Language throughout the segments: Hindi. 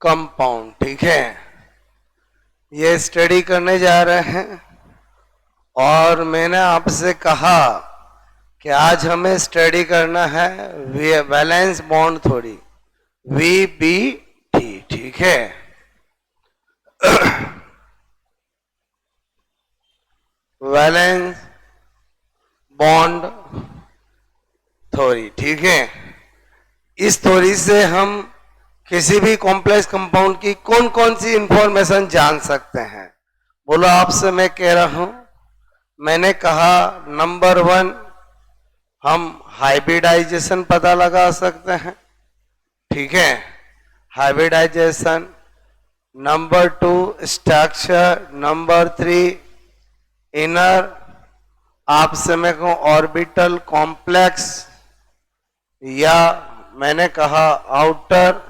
कंपाउंड। ठीक है, ये स्टडी करने जा रहे हैं और मैंने आपसे कहा कि आज हमें स्टडी करना है वैलेंस बॉन्ड थ्योरी, VBT। ठीक है, वैलेंस बॉन्ड थ्योरी। ठीक है, इस थ्योरी से हम किसी भी कॉम्प्लेक्स कंपाउंड की कौन कौन सी इंफॉर्मेशन जान सकते हैं? बोलो, आपसे मैं कह रहा हूं, मैंने कहा नंबर 1 हम हाइब्रिडाइजेशन पता लगा सकते हैं। ठीक है, hybridisation. Number 2 structure. Number 3 inner, आपसे मैं कहूं ऑर्बिटल कॉम्प्लेक्स, या मैंने कहा आउटर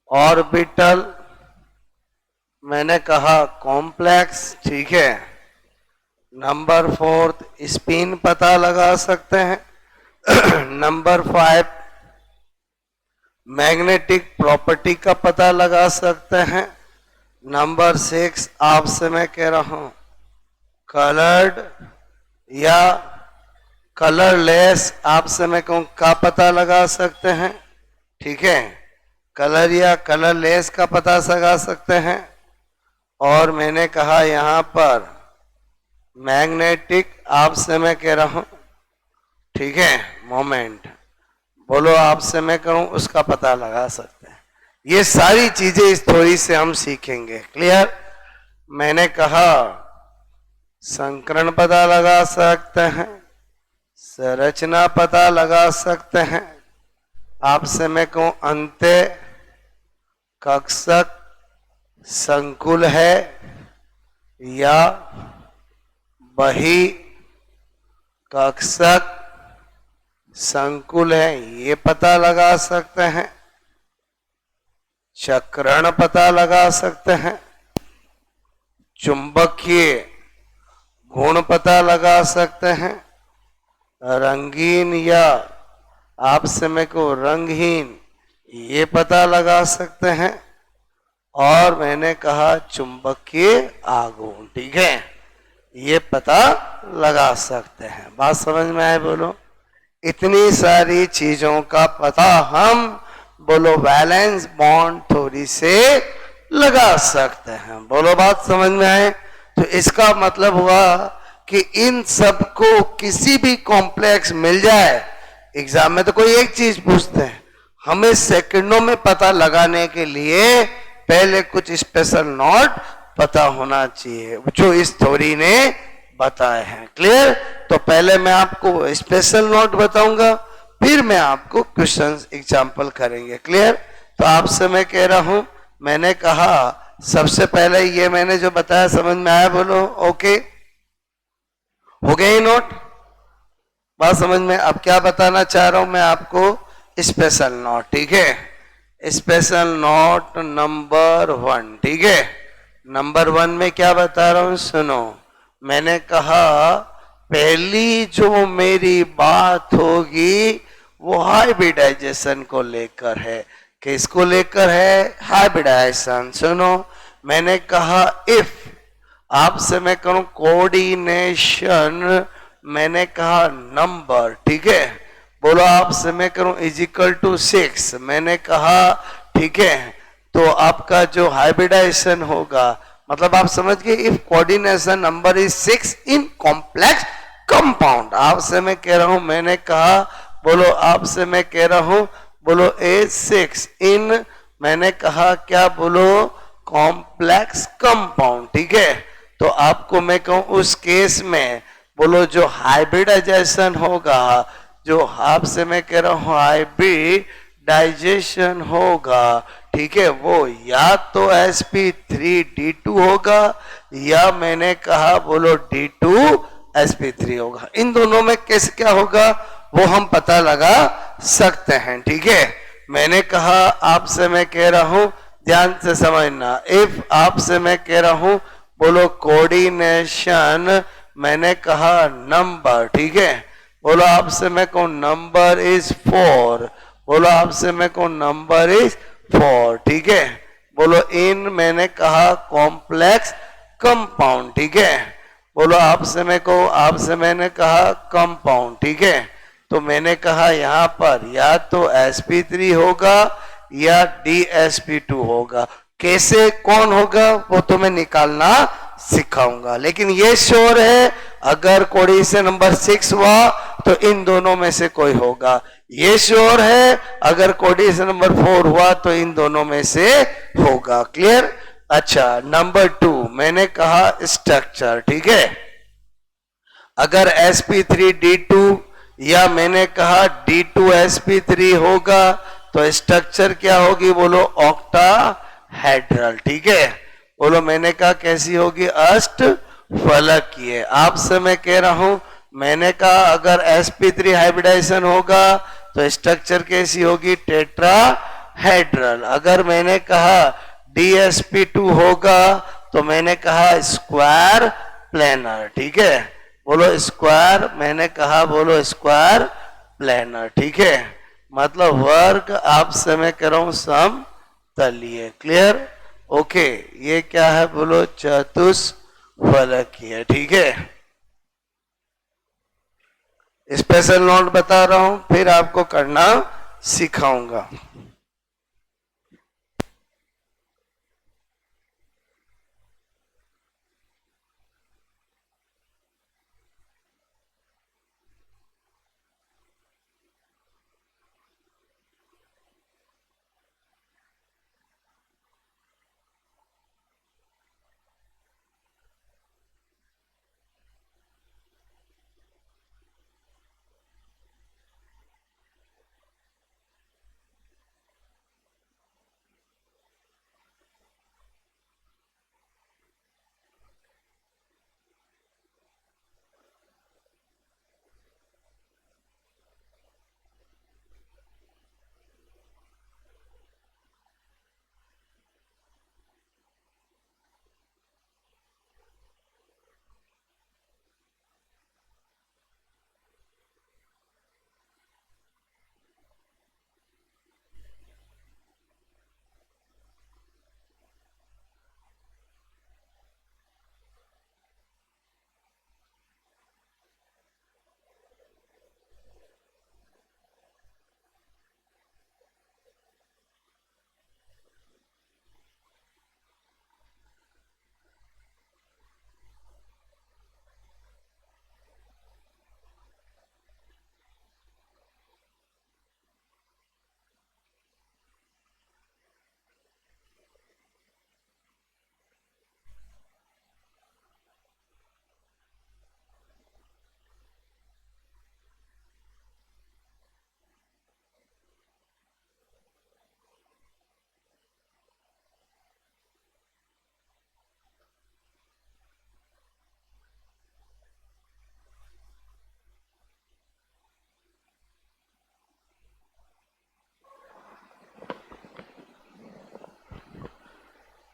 ऑर्बिटल, मैंने कहा कॉम्प्लेक्स। ठीक है, नंबर 4 स्पिन पता लगा सकते हैं। नंबर 5 मैग्नेटिक प्रॉपर्टी का पता लगा सकते हैं। नंबर 6 आपसे मैं कह रहा हूं कलर्ड या कलरलेस, आपसे मैं कहूं का पता लगा सकते हैं। ठीक है, कलर या कलरलेस का पता लगा सकते हैं। और मैंने कहा यहां पर मैग्नेटिक, आपसे मैं कह रहा हूं, ठीक है, मोमेंट। बोलो, आपसे मैं कहूं उसका पता लगा सकते हैं। ये सारी चीजें इस थ्योरी से हम सीखेंगे। क्लियर? मैंने कहा संकरण पता लगा सकते हैं, संरचना पता लगा सकते हैं, आपसे मैं कहूं अंत्य कक्षक संकुल है या बही कक्षक संकुल है, ये पता लगा सकते हैं। चक्रण पता लगा सकते हैं, चुंबकीय गुण पता लगा सकते हैं, रंगीन या आपसे मैं को रंगहीन, ये पता लगा सकते हैं। और मैंने कहा चुंबकीय आघूर्ण। ठीक है, ये पता लगा सकते हैं। बात समझ में आए? बोलो, इतनी सारी चीजों का पता हम बोलो वैलेंस बॉन्ड थ्योरी से लगा सकते हैं। बोलो, बात समझ में आए? तो इसका मतलब हुआ कि इन सब को किसी भी कॉम्प्लेक्स मिल जाए, एग्जाम में तो कोई एक चीज पूछते हैं, हमें सेकंडों में पता लगाने के लिए पहले कुछ स्पेशल नोट पता होना चाहिए जो इस थ्योरी ने बताए हैं। क्लियर? तो पहले मैं आपको स्पेशल नोट बताऊंगा, फिर मैं आपको क्वेश्चंस एग्जांपल करेंगे। क्लियर? तो आपसे मैं कह रहा हूं, मैंने कहा सबसे पहले ये मैंने जो बताया समझ में आया? बोलो ओके, हो गया ये नोट? बात समझ में? अब क्या बताना चाह रहा हूं मैं आपको, स्पेशल नोट। ठीक है, स्पेशल नोट नंबर 1। ठीक है, नंबर 1 में क्या बता रहा हूं, सुनो। मैंने कहा पहली जो मेरी बात होगी वो हाइब्रिडाइजेशन को लेकर है। किसको लेकर है? हाइब्रिडाइजेशन। सुनो, मैंने कहा इफ, आपसे मैं करूं कोऑर्डिनेशन, मैंने कहा नंबर। ठीक है, बोलो, आपसे मैं करूं इज इक्वल टू 6, मैंने कहा। ठीक है, तो आपका जो हाइब्रिडाइजेशन होगा, मतलब आप समझ गए, if coordination number is 6 in complex compound, आपसे मैं कह रहा हूं, मैंने कहा, बोलो, आपसे मैं कह रहा हूं, बोलो ए 6 इन, मैंने कहा क्या? बोलो कॉम्प्लेक्स कंपाउंड। ठीक है, तो आपको मैं कहूं उस केस में बोलो जो हाइब्रिडाइजेशन होगा, जो आपसे मैं कह रहा हूं हाइब्रिडाइजेशन होगा, ठीक है, वो या तो sp3d2 होगा या मैंने कहा बोलो d2sp3 होगा। इन दोनों में कैसे क्या होगा वो हम पता लगा सकते हैं। ठीक है, मैंने कहा आपसे मैं कह रहा हूं, ध्यान से समझना, इफ आपसे मैं कह रहा हूं बोलो कोऑर्डिनेशन, मैंने कहा नंबर। ठीक है, बोलो आपसे मैं कहूं नंबर इज 4, बोलो आपसे मैं कहूं नंबर इज 4, ठीक है। बोलो इन मैंने कहा कॉम्प्लेक्स कंपाउंड, ठीक है। बोलो आपसे मैंने कहा कंपाउंड, ठीक है। तो मैंने कहा यहां पर या तो sp3 होगा या dsp2 होगा। कैसे कौन होगा वो तो मैं निकालना सिखाऊंगा, लेकिन ये श्योर है अगर कोऑर्डिनेशन नंबर 6 हुआ तो इन दोनों में से कोई होगा। ये श्योर है अगर कोऑर्डिनेशन नंबर 4 हुआ तो इन दोनों में से होगा। क्लियर? अच्छा, नंबर 2 मैंने कहा स्ट्रक्चर, ठीक है। अगर sp3d2 या मैंने कहा d2sp3 होगा तो स्ट्रक्चर क्या होगी? बोलो ऑक्टाहेड्रल, ठीक है। बोलो मैंने कहा कैसी होगी? अष्ट फलक की है। आपसे मैं कह रहा हूं, मैंने कहा अगर sp3 हाइब्रिडाइजेशन होगा तो स्ट्रक्चर कैसी होगी? टेट्राहेड्रल। अगर मैंने कहा dsp2 होगा तो मैंने कहा स्क्वायर प्लेनर, ठीक है। बोलो स्क्वायर, मैंने कहा बोलो स्क्वायर प्लेनर, ठीक है। मतलब वर्ग आपसे मैं कह रहा हूं समतलीय। क्लियर? ओके, ये क्या है? बोलो चतुष्फलकीय, ठीक है। स्पेशल नोट बता रहा हूं, फिर आपको करना सिखाऊंगा।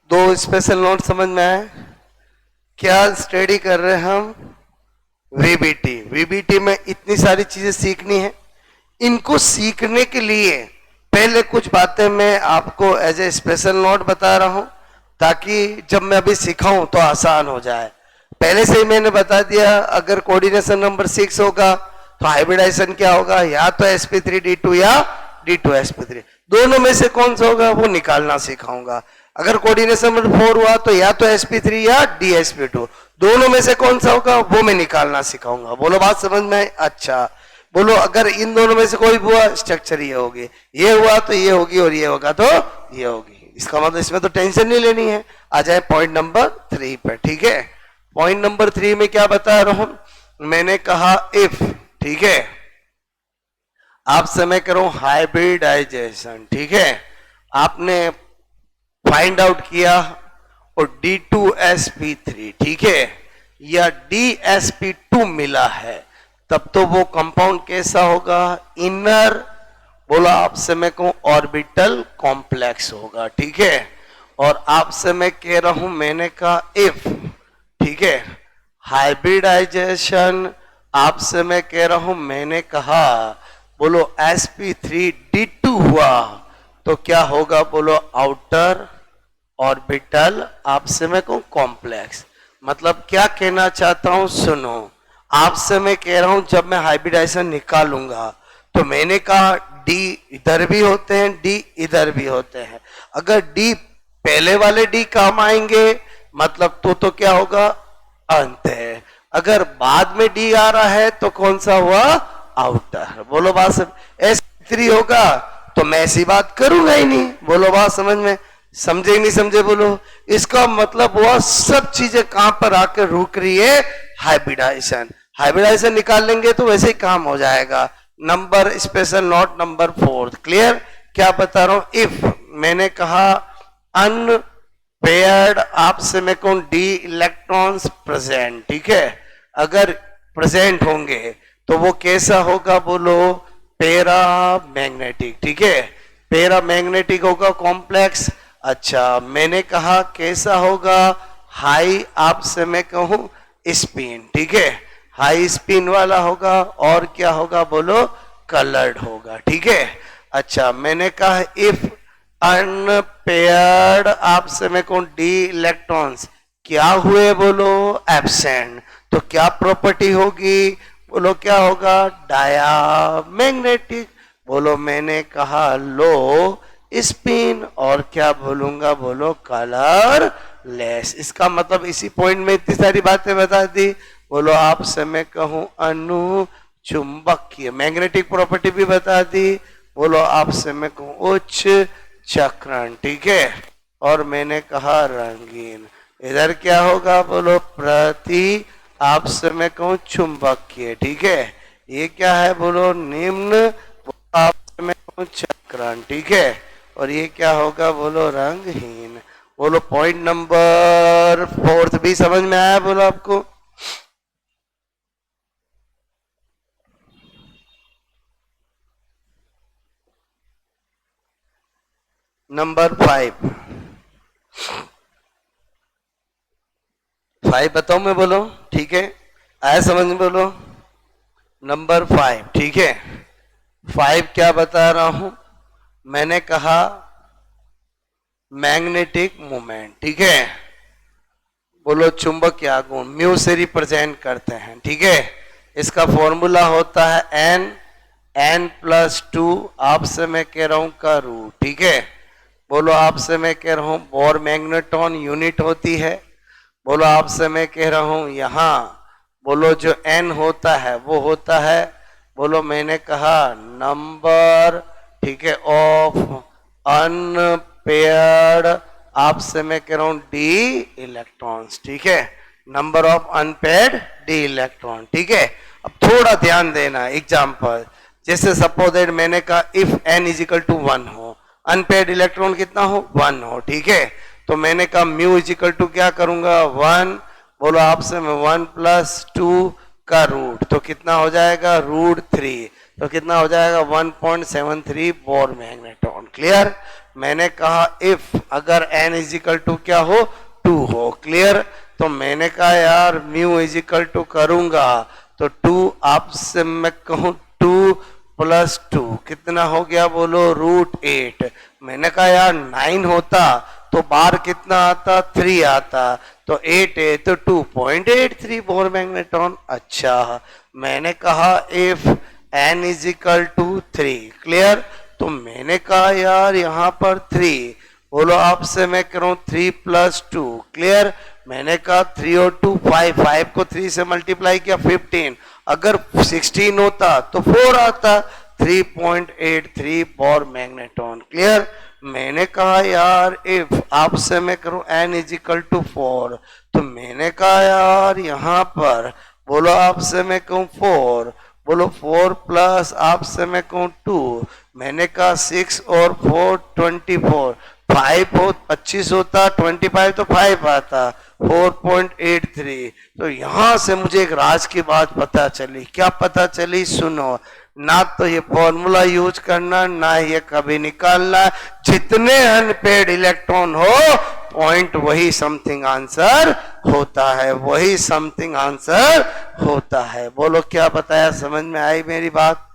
दो स्पेशल नोट समझ में आए? क्या स्टडी कर रहे हैं हम? वीबीटी। वीबीटी में इतनी सारी चीजें सीखनी है। इनको सीखने के लिए पहले कुछ बातें मैं आपको एज ए स्पेशल नोट बता रहा हूं, ताकि जब मैं अभी सिखाऊं तो आसान हो जाए। पहले से ही मैंने बता दिया, अगर कोऑर्डिनेशन नंबर 6 होगा तो हाइब्रिडाइजेशन क्या होगा? या तो sp3d2 या d2sp3, दोनों में से कौन सा होगा वो निकालना सिखाऊंगा। अगर कोऑर्डिनेशन नंबर 4 हुआ तो या तो sp3 या dsp2, दोनों में से कौन सा होगा वो मैं निकालना सिखाऊंगा। बोलो बात समझ में? अच्छा, बोलो अगर इन दोनों में से कोई हुआ, स्ट्रक्चर ये होगी, ये हुआ तो ये होगी, और ये होगा तो ये होगी। इसका मतलब इसमें तो टेंशन नहीं लेनी है। आ जाए पॉइंट नंबर 3 पे, ठीक है। पॉइंट नंबर 3 में क्या बता रहा हूं? मैंने कहा इफ, ठीक है, आपसे मैं करूं हाइब्रिडाइजेशन, ठीक है। आपने फाइंड आउट किया और d2sp3, ठीक है, या dsp2 मिला है, तब तो वो कंपाउंड कैसा होगा? इनर, बोला आपसे मैं कहूं ऑर्बिटल कॉम्प्लेक्स होगा, ठीक है। और आपसे मैं कह रहा हूं, मैंने कहा इफ, ठीक है, हाइब्रिडाइजेशन, आपसे मैं कह रहा हूं, मैंने कहा बोलो sp3d2 हुआ तो क्या होगा बोलो, आउटर ऑर्बिटल आपसे मैं कहूं कॉम्प्लेक्स। मतलब क्या कहना चाहता हूं सुनो, आपसे मैं कह रहा हूं जब मैं हाइब्रिडाइजेशन निकालूंगा तो मैंने कहा डी इधर भी होते हैं, डी इधर भी होते हैं। अगर डी पहले वाले डी काम आएंगे मतलब तो क्या होगा, अंत है। अगर बाद में डी आ रहा है तो कौन सा हुआ, आउटर। बोलो बात सब S3 होगा तो मैं ऐसी बात करूंगा ही नहीं। बोलो बात समझ में, समझे नहीं समझे बोलो। इसका मतलब वह सब चीजें कहां पर आकर रुक रही है, हाइब्रिडाइजेशन। हाइब्रिडाइजेशन निकाल लेंगे तो वैसे ही काम हो जाएगा। Number special note number 4 clear. क्या बता रहा हूं, इफ मैंने कहा अनपेयर्ड आपसे मैं कहूं डी इलेक्ट्रॉन्स प्रेजेंट, ठीक है। अगर प्रेजेंट होंगे तो वो कैसा होगा बोलो, पैरा मैग्नेटिक, ठीक है। पैरा मैग्नेटिक होगा कॉम्प्लेक्स। अच्छा मैंने कहा कैसा होगा, हाई आपसे मैं कहूं स्पिन, ठीक है, हाई स्पिन वाला होगा। और क्या होगा बोलो, कलर्ड होगा, ठीक है। अच्छा मैंने कहा इफ अनपेयर्ड आपसे मैं कहूं डी इलेक्ट्रॉन्स क्या हुए बोलो, एब्सेंट, तो क्या प्रॉपर्टी होगी बोलो, क्या होगा, डायामैग्नेटिक। बोलो मैंने कहा लो स्पिन, और क्या बोलूंगा बोलो, कलरलेस। इसका मतलब इसी पॉइंट में इतनी सारी बातें बता दी। बोलो आपसे मैं कहूं अनु चुंबकीय मैग्नेटिक प्रॉपर्टी भी बता दी। बोलो आपसे मैं कहूं उच्च चक्रण, ठीक है। और मैंने कहा रंगीन। इधर क्या होगा बोलो, प्रति आपसे मैं कहूं चुंबकीय, ठीक है। ये क्या है बोलो, निम्न आपसे मैं कहूं चक्रण, ठीक है। और ये क्या होगा बोलो, रंगहीन। बोलो पॉइंट नंबर 4 भी समझ में आया बोलो आपको। नंबर 5 बताओ मैं बोलो, ठीक है, आया समझ में बोलो। नंबर 5, ठीक है। 5 क्या बता रहा हूं, मैंने कहा मैग्नेटिक मोमेंट, ठीक है। बोलो चुंबकीय आघूर्ण म्यू से रिप्रेजेंट करते हैं, ठीक है। इसका फॉर्मूला होता है n+2 आपसे मैं कह रहा हूं का रूट, ठीक है। बोलो आपसे मैं कह रहा हूं बोर मैग्नेट्रॉन यूनिट होती है। बोलो आपसे मैं कह रहा हूं यहां बोलो जो n होता है वो होता है बोलो मैंने कहा नंबर, ठीक है, ऑफ अनपेयर्ड आपसे मैं कह रहा हूं डी इलेक्ट्रॉन्स, ठीक है। Number of unpaired D electron, ठीक है। अब थोड़ा ध्यान देना एग्जांपल, जैसे सपोज दैट मैंने कहा if n is equal to 1 हो, अनपेयर्ड इलेक्ट्रॉन कितना हो, 1 हो, ठीक है। तो मैंने कहा म्यू इज इक्वल टू क्या करूंगा, 1। बोलो आपसे मैं 1+2 का रूट, तो कितना हो जाएगा √3, तो कितना हो जाएगा 1.73 बोर मैग्नेट्रॉन, क्लियर। मैंने कहा इफ अगर n इज इक्वल टू क्या हो, 2 हो, क्लियर। तो मैंने कहा यार म्यू इज इक्वल टू करूंगा तो 2 आपसे मैं कहूं 2+2 कितना हो गया बोलो, √8। मैंने कहा यार 9 होता तो बार कितना आता, 3 आता, तो 8 है तो 2.83 बोर मैग्नेट्रॉन। अच्छा मैंने कहा if n is equal to 3, clear. तो मैंने कहा यार यहाँ पर 3, बोलो आपसे मैं कह रहा हूं 3+2, क्लियर। मैंने कहा 3 और 2 5 को 3 से मल्टीप्लाई किया 15, अगर 16 होता तो 4 आता, 3.83 बोर मैग्नेट्रॉन, क्लियर। मैंने कहा यार इफ आपसे मैं करूं n इज इक्वल टू 4, तो मैंने कहा यार यहाँ पर बोलो आपसे मैं कहूं 4, बोलो 4 प्लस आपसे मैं कहूं 2, मैंने कहा 6 और 4 24, 5 हो 25 होता, 25 तो 5 आता, 4.83। तो यहां से मुझे एक राज की बात पता चली। क्या पता चली, सुनो। ना तो ये फॉर्मूला यूज करना, ना ये कभी निकालना, जितने अनपेड इलेक्ट्रॉन हो पॉइंट वही समथिंग आंसर होता है, वही समथिंग आंसर होता है। बोलो क्या बताया, समझ में आई मेरी बात,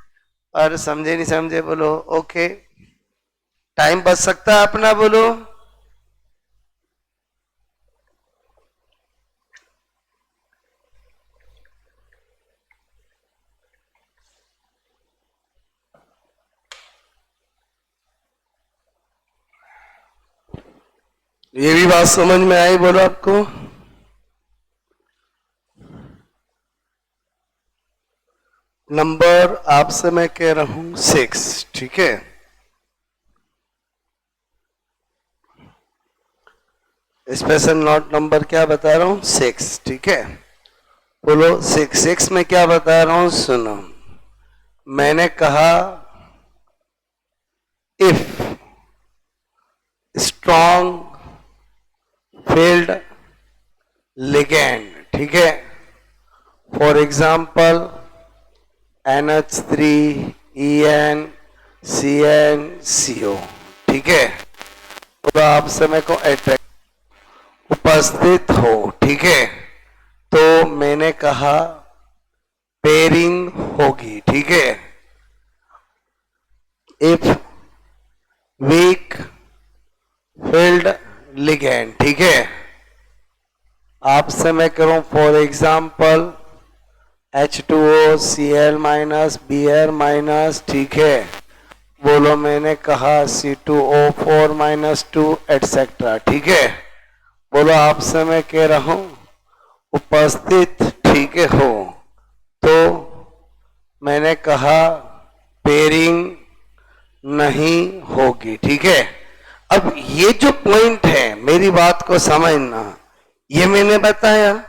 और समझे नहीं समझे बोलो ओके। टाइम बच सकता है अपना, बोलो। ये भी बात समझ में आई, बोलो आपको। नंबर आपसे मैं कह रहा हूं 6, ठीक है। स्पेशल नोट नंबर क्या बता रहा हूं, 6, ठीक है। बोलो 6 में क्या बता रहा हूं, सुनो। मैंने कहा इफ स्ट्रॉन्ग फील्ड लिगेंड, ठीक है। फॉर एग्जाम्पल NH3 EnCnCO, ठीक है। तो आप समय को अट्रैक्ट उपस्थित हो, ठीक है। तो मैंने कहा पेयरिंग होगी, ठीक है। इफ वीक फील्ड लिगेंड, ठीक है। आपसे मैं करूं फॉर एग्जाम्पल H2OCl-Br-, ठीक है। बोलो मैंने कहा C2O4-2 एटसेट्रा, ठीक है। बोलो आपसे मैं कह रहा हूं उपस्थित, ठीक है हो। तो मैंने कहा पेयरिंग नहीं होगी, ठीक है। अब ये जो पॉइंट है, मेरी बात को समझना, ये मैंने बताया,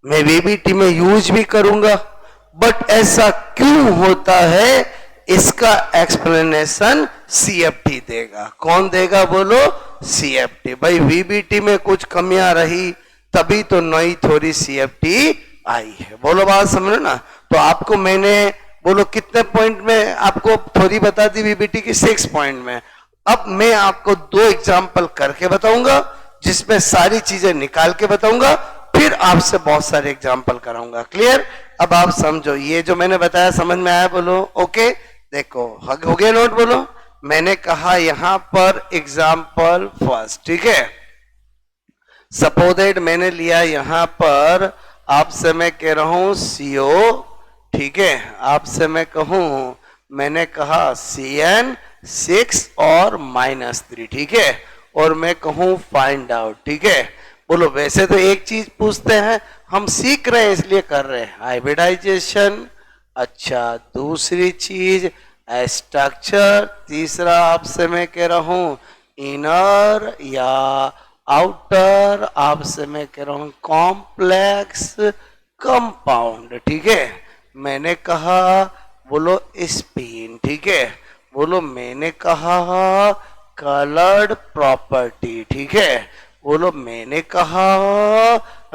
मैं VBT में यूज भी करूंगा, बट ऐसा क्यों होता है इसका एक्सप्लेनेशन CFT देगा। कौन देगा, बोलो, CFT। भाई VBT में कुछ कमियां रही तभी तो नई थोड़ी CFT आई है, बोलो बात समझो ना। तो आपको मैंने बोलो कितने पॉइंट में आपको थोड़ी बता दी VBT की, 6 पॉइंट में। अब मैं आपको 2 एग्जाम्पल करके बताऊंगा, जिसमें सारी चीजें निकाल के बताऊंगा, फिर आपसे बहुत सारे एग्जाम्पल कराऊंगा। क्लियर? अब आप समझो, ये जो मैंने बताया समझ में आया, बोलो ओके। देखो हो गया नोट, बोलो। मैंने कहा यहां पर एग्जाम्पल फर्स्ट, ठीक है। सपोज मैंने लिया यहां पर, आपसे मैं कह रहा हूं CO, ठीक है। आपसे मैं कहूं, मैंने कहा CN6 और -3, ठीक है। और मैं कहूं फाइंड आउट, ठीक है। बोलो वैसे तो एक चीज पूछते हैं, हम सीख रहे हैं इसलिए कर रहे हैं, हाइब्रिडाइजेशन। अच्छा, दूसरी चीज स्ट्रक्चर। तीसरा आपसे मैं कह रहा हूं इनर या आउटर। आपसे मैं कह रहा हूं कॉम्प्लेक्स कंपाउंड, ठीक है। मैंने कहा बोलो स्पिन, ठीक है। बोलो मैंने कहा कलर्ड प्रॉपर्टी, ठीक है। बोलो मैंने कहा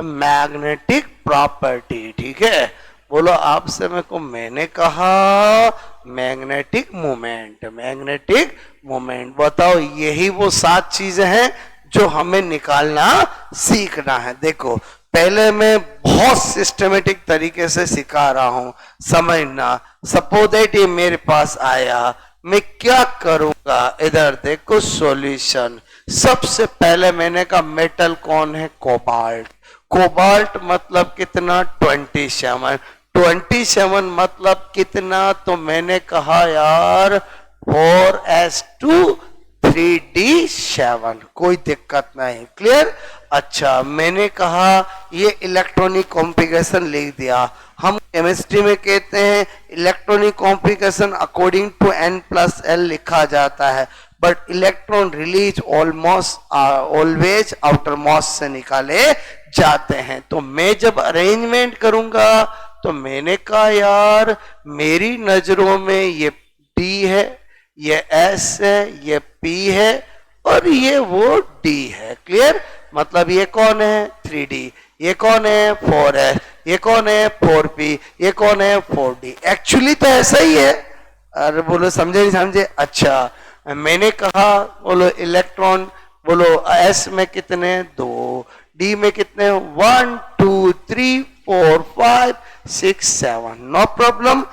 मैग्नेटिक प्रॉपर्टी, ठीक है। बोलो आपसे मेरे को मैंने कहा मैग्नेटिक मोमेंट, मैग्नेटिक मोमेंट। बताओ यही वो 7 चीजें हैं जो हमें निकालना सीखना है। देखो पहले मैं बहुत सिस्टमेटिक तरीके से सिखा रहा हूं, समझना। सपोज दैट ये मेरे पास आया, मैं क्या करूंगा, इधर देखो सॉल्यूशन। सबसे पहले मैंने कहा मेटल कौन है, कोबाल्ट। कोबाल्ट मतलब कितना, 27। 27 मतलब कितना, तो मैंने कहा यार 4s2 3d7, कोई दिक्कत नहीं। क्लियर? अच्छा, मैंने कहा ये इलेक्ट्रॉनिक कॉन्फ़िगरेशन लिख दिया। हम केमिस्ट्री में कहते हैं electronic configuration according to n+l लिखा जाता है, but electron release almost always outer most से निकाले जाते हैं। तो मैं जब अरेंजमेंट करूंगा तो मैंने कहा यार मेरी नजरों में ये D है, ये S है, ये P है और ये वो D है। क्लियर? मतलब ये कौन है, 3D, ये कौन है, 4S, ये कौन है, 4P, ये कौन है, 4D। एक्चुअली तो ऐसा ही है। अरे बोलो समझे नहीं समझे? अच्छा, मैंने कहा बोलो इलेक्ट्रॉन, बोलो S में कितने, 2, D में कितने, 1 2 3 4 5 6 7, नो प्रॉब्लम।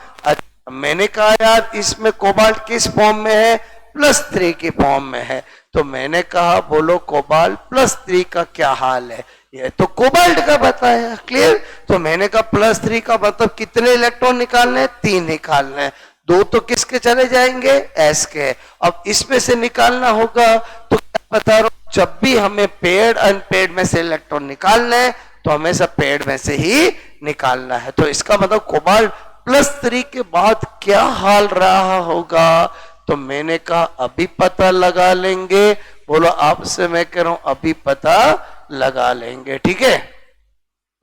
मैंने कहा यार इसमें कोबाल्ट किस फॉर्म में है, +3 की फॉर्म में है। तो मैंने कहा बोलो कोबाल्ट +3 का क्या हाल है, ये तो कोबाल्ट का बताया। क्लियर। तो मैंने कहा +3 का मतलब कितने इलेक्ट्रॉन निकालने हैं, 3 निकालने हैं। 2 तो किसके चले जाएंगे, एस के। अब इसमें से निकालना होगा, तो क्या बता रहा हूं, जब भी हमें पेड अनपेड में से इलेक्ट्रॉन निकालना है तो हमेशा पेड में से ही निकालना है। तो इसका मतलब कोबाल्ट +3 के बाद क्या हाल रहा होगा। तो मैंने कहा अभी पता लगा लेंगे। बोलो आपसे मैं कह रहा हूं अभी पता लगा लेंगे। ठीक है,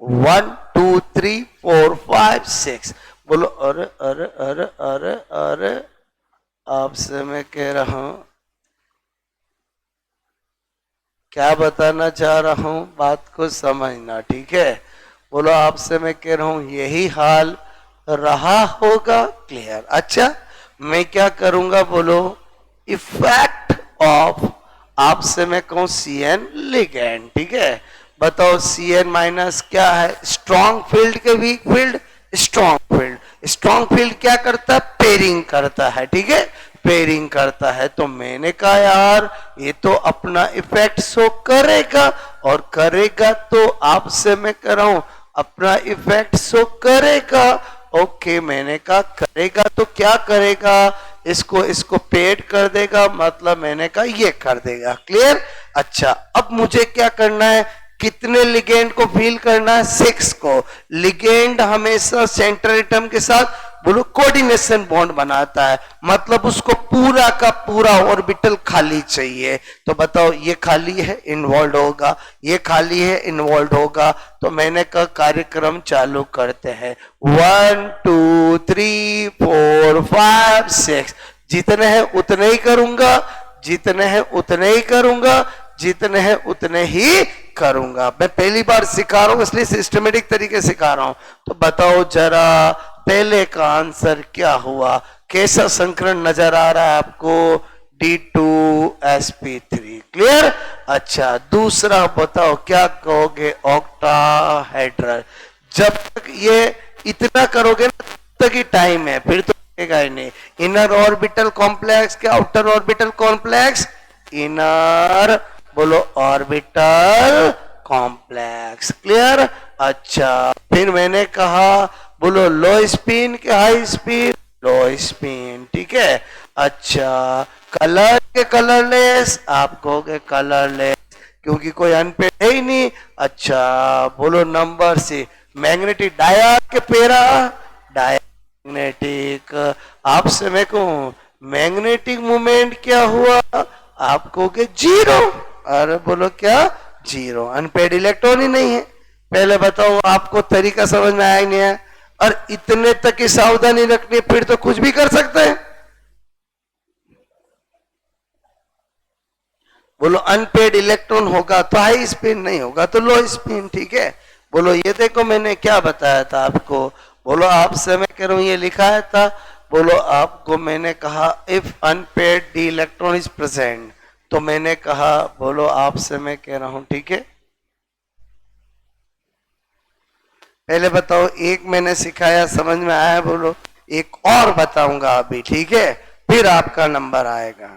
1 2 3 4 5 6। बोलो अरे अरे अरे अरे अरे, आपसे मैं कह रहा हूं क्या बताना चाह रहा हूं, बात को समझना। ठीक है, बोलो आपसे मैं कह रहा हूं यही हाल रहा होगा। क्लियर। अच्छा, मैं क्या करूंगा बोलो, इफेक्ट ऑफ, आपसे मैं कहूं सी एन लिगेंड। ठीक है, बताओ सी एन माइनस क्या है, स्ट्रॉन्ग फील्ड के weak field, strong field. Strong field क्या करता है, पेयरिंग करता है। ठीक है, पेयरिंग करता है। तो मैंने कहा यार ये तो अपना इफेक्ट शो करेगा, और करेगा तो आपसे मैं कह रहा हूं अपना इफेक्ट शो करेगा। ओके, मैंने कहा करेगा तो क्या करेगा, इसको इसको पेड कर देगा, मतलब मैंने कहा ये कर देगा। क्लियर। अच्छा, अब मुझे क्या करना है, कितने लिगेंड को फील करना है, 6 को। लिगेंड हमेशा सेंट्रल एटम के साथ बोलो कोऑर्डिनेशन बॉन्ड बनाता है, मतलब उसको पूरा का पूरा ऑर्बिटल खाली चाहिए। तो बताओ ये खाली है, इन्वॉल्व होगा, ये खाली है, इन्वॉल्व होगा। तो मैंने कहा कार्यक्रम चालू करते हैं, 1 2 3 4 5 6। जितने हैं उतने ही करूंगा, जितने हैं उतने ही करूंगा, जितने हैं उतने ही करूंगा। मैं पहली बार सिखा रहा हूं इसलिए सिस्टमेटिक तरीके से सिखा रहा हूं। तो बताओ जरा पहले का आंसर क्या हुआ, कैसा संकरण नजर आ रहा है आपको, D2sp3। क्लियर। अच्छा, दूसरा बताओ क्या कहोगे, ऑक्टाहेड्रल। जब तक ये इतना करोगे ना तब तक ही टाइम है, फिर तो ही नहीं। इनर ऑर्बिटल कॉम्प्लेक्स क्या, आउटर ऑर्बिटल कॉम्प्लेक्स, इनर बोलो ऑर्बिटल कॉम्प्लेक्स। क्लियर। अच्छा, फिर मैंने कहा बोलो लो स्पिन के हाई स्पिन, लो स्पिन। ठीक है। अच्छा, कलर के कलरलेस, आप कहोगे कलरलेस क्योंकि कोई अनपेड है ही नहीं। अच्छा, बोलो नंबर से मैग्नेटिक डाया के पेरा, डायमैग्नेटिक। आपसे मैं कहूं मैग्नेटिक मोमेंट क्या हुआ, आप कहोगे 0। अरे बोलो क्या, 0, अनपेड इलेक्ट्रॉन ही नहीं है। पहले बताओ आपको तरीका समझ में आया ही नहीं है, और इतने तक की सावधानी रखनी, फिर तो कुछ भी कर सकते हैं। बोलो अनपेड इलेक्ट्रॉन होगा तो हाई स्पिन, नहीं होगा तो लो स्पिन। ठीक है, बोलो ये देखो मैंने क्या बताया था आपको, बोलो आपसे मैं कह रहा हूं ये लिखा था। बोलो आपको मैंने कहा if unpaired d electron is present, तो मैंने कहा बोलो आपसे मैं कह रहा हूं। ठीक है, पहले बताओ एक मैंने सिखाया समझ में आया, बोलो एक और बताऊंगा अभी। ठीक है, फिर आपका नंबर आएगा।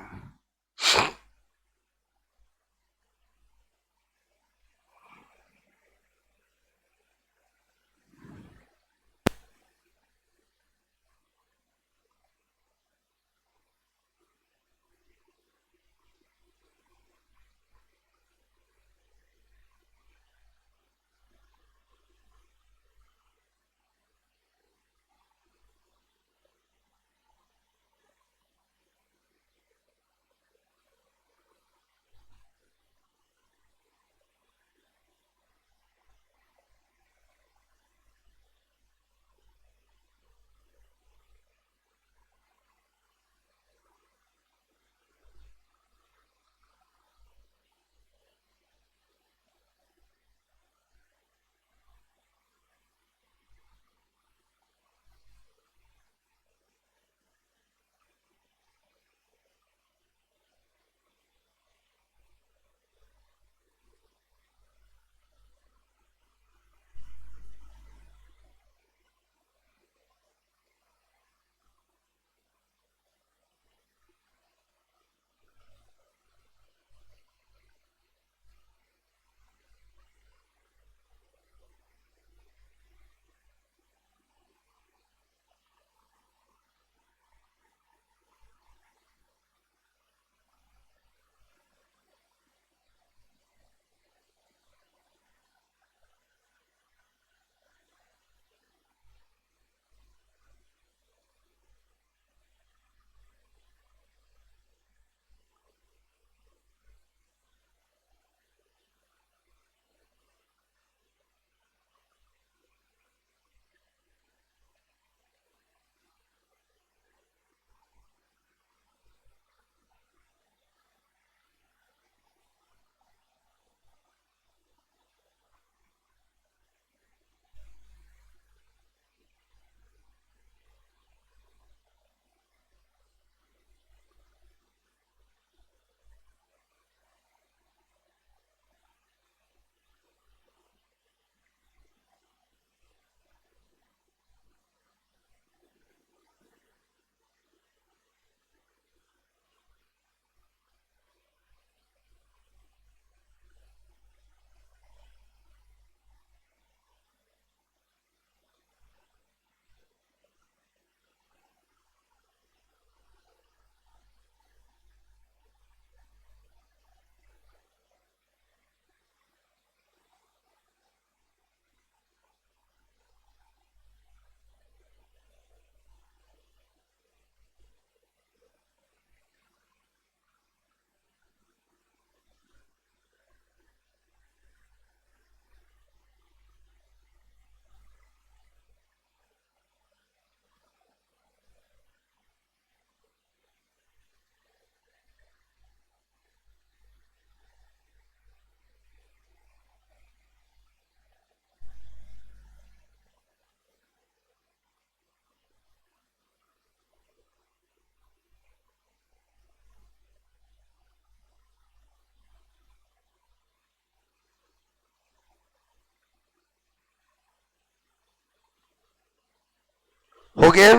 हो गया।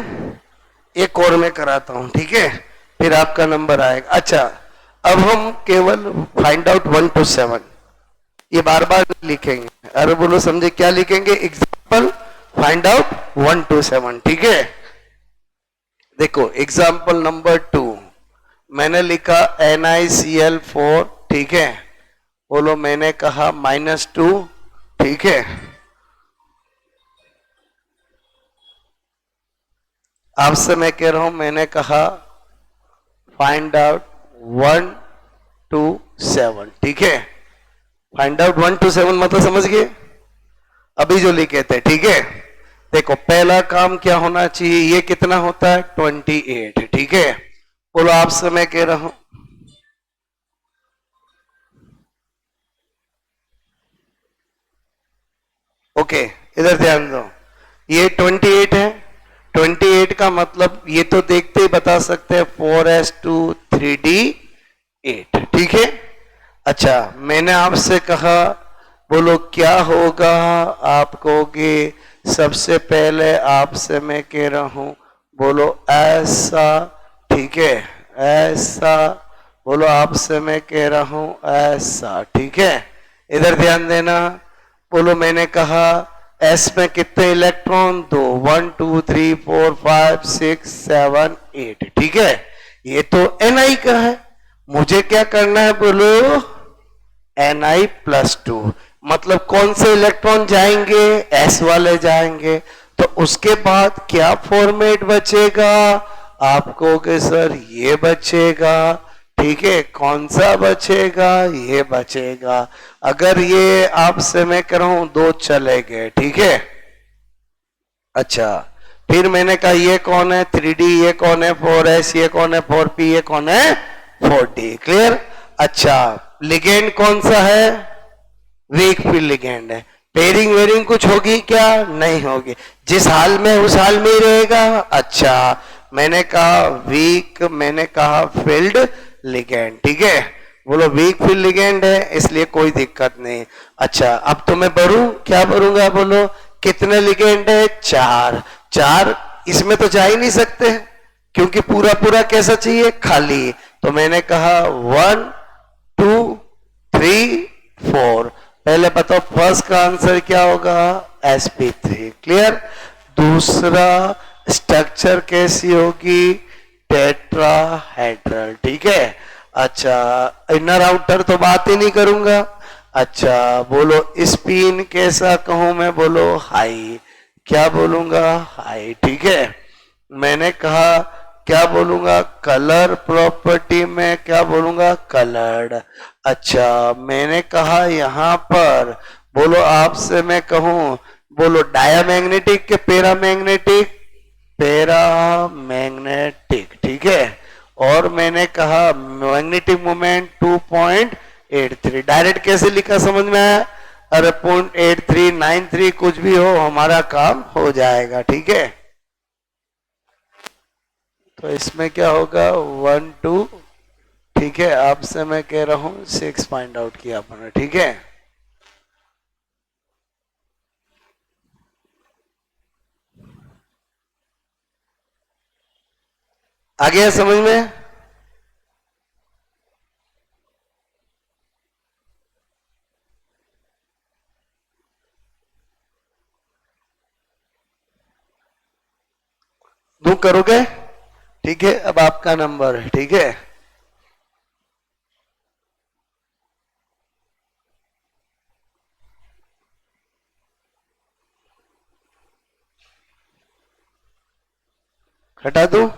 एक और मैं कराता हूं, ठीक है, फिर आपका नंबर आएगा। अच्छा, अब हम केवल फाइंड आउट 1 to 7, ये बार बार लिखेंगे। अरे बोलो समझे क्या लिखेंगे? एग्जाम्पल फाइंड आउट 1 to 7, ठीक है। देखो एग्जाम्पल नंबर 2 मैंने लिखा NiCl4, ठीक है। बोलो मैंने कहा -2, ठीक है। आपसे मैं कह रहा हूं, मैंने कहा फाइंड आउट 1 to 7, ठीक है। फाइंड आउट 1 to 7 मतलब समझ गए अभी जो लिखे थे, ठीक है। देखो पहला काम क्या होना चाहिए, ये कितना होता है 28, ठीक है। बोलो आपसे मैं कह रहा हूं, ओके इधर ध्यान दो, ये 28 है। 28 का मतलब ये तो देखते ही बता सकते हैं 4s2 3d8, ठीक है। अच्छा मैंने आपसे कहा बोलो क्या होगा, आप कहोगे सबसे पहले आपसे मैं कह रहा हूं बोलो ऐसा, ठीक है, ऐसा। बोलो आपसे मैं कह रहा हूं ऐसा, ठीक है। इधर ध्यान देना। बोलो मैंने कहा एस में कितने इलेक्ट्रॉन? 2, 1 2 3 4 5 6 7 8, ठीक है। ये तो Ni का है, मुझे क्या करना है बोलो Ni+2, मतलब कौन से इलेक्ट्रॉन जाएंगे? S वाले जाएंगे। तो उसके बाद क्या फॉर्मेट बचेगा? आपको के सर ये बचेगा, ठीक है। कौन सा बचेगा? ये बचेगा। अगर ये आपसे मैं कह रहा हूं 2 चले गए, ठीक है। अच्छा फिर मैंने कहा ये कौन है 3D, ये कौन है 4s, ये कौन है 4p, ये कौन है 4d, क्लियर। अच्छा लिगेंड कौन सा है? वीक फील्ड लिगेंड है। पेयरिंग वेरिंग कुछ होगी क्या? नहीं होगी, जिस हाल में उस हाल में ही रहेगा। अच्छा मैंने कहा वीक, मैंने कहा फील्ड लिगेंड, ठीक है। बोलो वीक फील्ड लिगेंड है इसलिए कोई दिक्कत नहीं। अच्छा अब तो मैं भरूं, क्या भरूंगा बोलो? कितने लिगेंड है? 4। 4 इसमें तो जा ही नहीं सकते क्योंकि पूरा पूरा कैसा चाहिए? खाली। तो मैंने कहा 1 2 3 4। पहले बताओ फर्स्ट का आंसर क्या होगा? sp3, clear. दूसरा स्ट्रक्चर कैसी होगी? टेट्राहेड्रल, ठीक है। अच्छा इनर आउटर तो बात ही नहीं करूंगा। अच्छा बोलो स्पिन कैसा कहूं मैं? बोलो हाई। क्या बोलूंगा? हाई, ठीक है। मैंने कहा क्या बोलूंगा? कलर प्रॉपर्टी में क्या बोलूंगा? कलर्ड। अच्छा मैंने कहा यहां पर बोलो आपसे मैं कहूं बोलो डायामैग्नेटिक के पैरामैग्नेटिक? पैरामैग्नेटिक, ठीक है। और मैंने कहा मैग्नेटिक मोमेंट 2.83। डायरेक्ट कैसे लिखा समझ में आया? अरे 0.8393 कुछ भी हो हमारा काम हो जाएगा, ठीक है। तो इसमें क्या होगा 1 2, ठीक है। आपसे मैं कह रहा हूं 6 फाइंड आउट किया अपने, ठीक है। आ गया समझ में? दो करोगे, ठीक है। अब आपका नंबर है, ठीक है। हटा दो।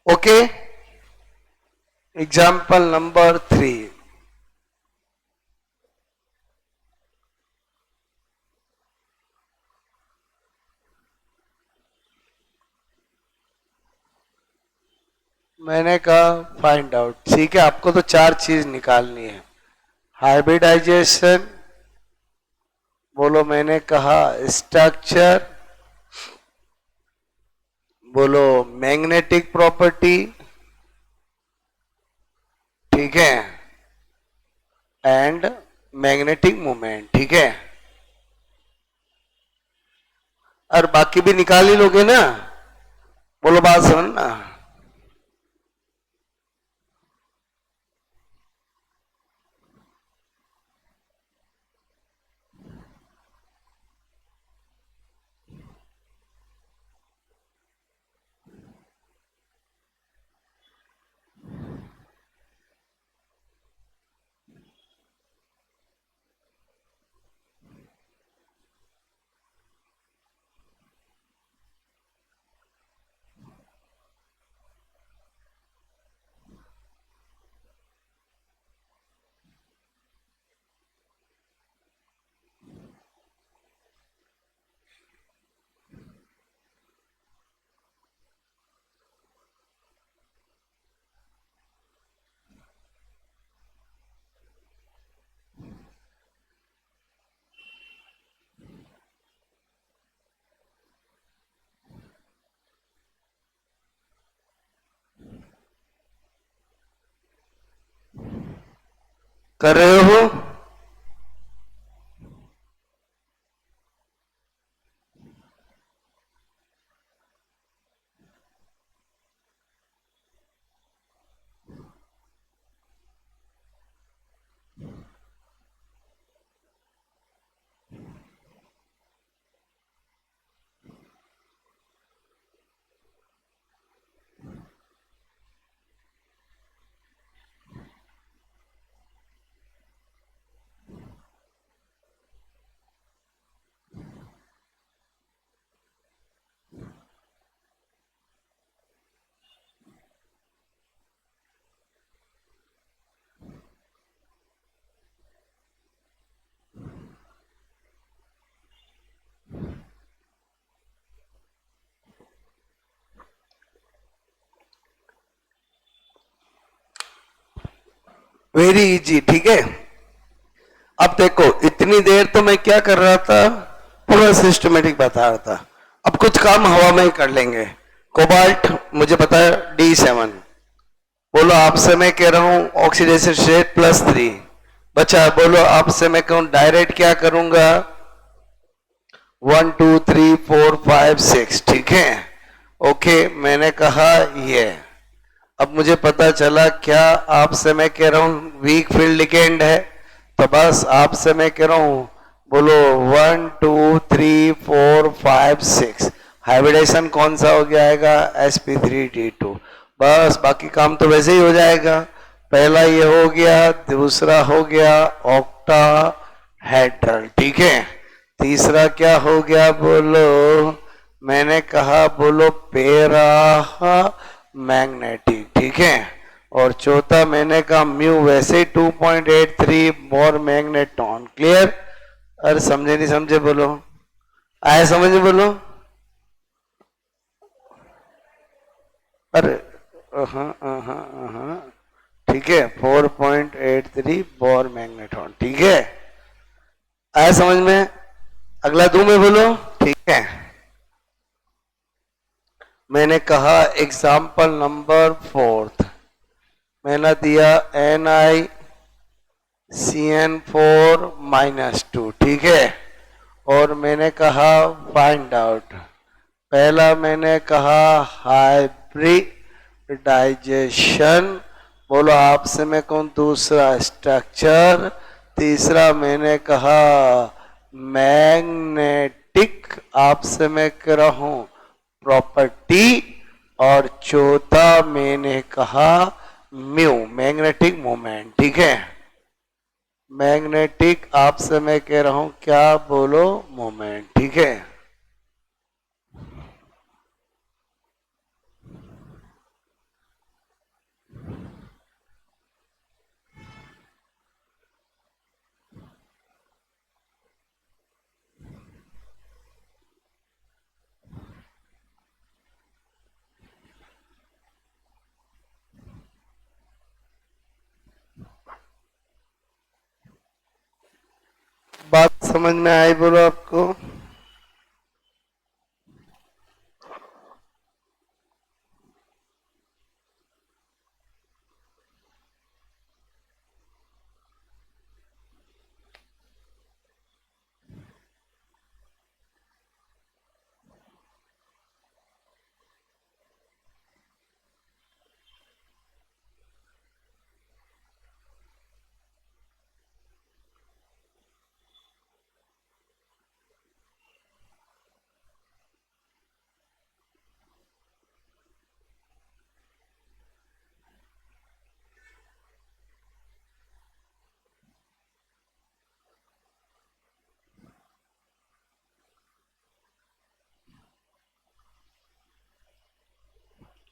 Okay example number 3। मैंने कहा फाइंड आउट। ठीक है, आपको तो चार चीज निकालनी है। हाइब्रिडाइजेशन, बोलो मैंने कहा स्ट्रक्चर, बोलो मैग्नेटिक प्रॉपर्टी, ठीक है, एंड मैग्नेटिक मोमेंट। ठीक है, और बाकी भी निकाल ही लोगे ना? बोलो बात समझना। कर रहे हो? Very easy. ठीक है, अब देखो इतनी देर तो मैं क्या कर रहा था, पूरा सिस्टमेटिक बता रहा था। अब कुछ काम हवा में ही कर लेंगे। कोबाल्ट मुझे पता है D7, बोलो आपसे मैं कह रहा हूं ऑक्सीडेशन स्टेट +3 बचा। बोलो आपसे मैं कहूं डायरेक्ट क्या करूंगा, 1 2 3 4 5 6। ठीक है, ओके, मैंने कहा ये। अब मुझे पता चला क्या आपसे मैं कह रहा हूं वीक फील्ड लिगेंड है, तो बस आपसे मैं कह रहा हूं बोलो 1 2 3 4 5 6, हाइब्रिडेशन कौन सा हो गया आएगा, sp3d2। बस बाकी काम तो वैसे ही हो जाएगा। पहला ये हो गया, दूसरा हो गया ऑक्टा हेड्रल। ठीक है, तीसरा क्या हो गया बोलो, मैंने कहा बोलो पेरा मैग्नेटिक। ठीक है, और चौथा मैंने कहा म्यू, वैसे ही 2.83 मोर मैग्नेटॉन। क्लियर? अरे समझे नहीं समझे बोलो, आए समझ में बोलो। अरे ठीक है, 4.83 बोर मैग्नेटॉन। ठीक है, आए समझ में? अगला दो में बोलो। ठीक है, मैंने कहा एग्जाम्पल नंबर 4, मैंने दिया NiCN4-2। ठीक है, और मैंने कहा फाइंड आउट। पहला मैंने कहा हाइब्रिडाइजेशन, बोलो आपसे मैं कौन, दूसरा स्ट्रक्चर, तीसरा मैंने कहा मैग्नेटिक, आपसे मैं कह रहा हूं प्रॉपर्टी, और चौथा मैंने कहा म्यू, मैग्नेटिक मोमेंट। ठीक है, मैग्नेटिक आपसे मैं कह रहा हूं क्या बोलो, मोमेंट। ठीक है, समझ में आई बोलो आपको?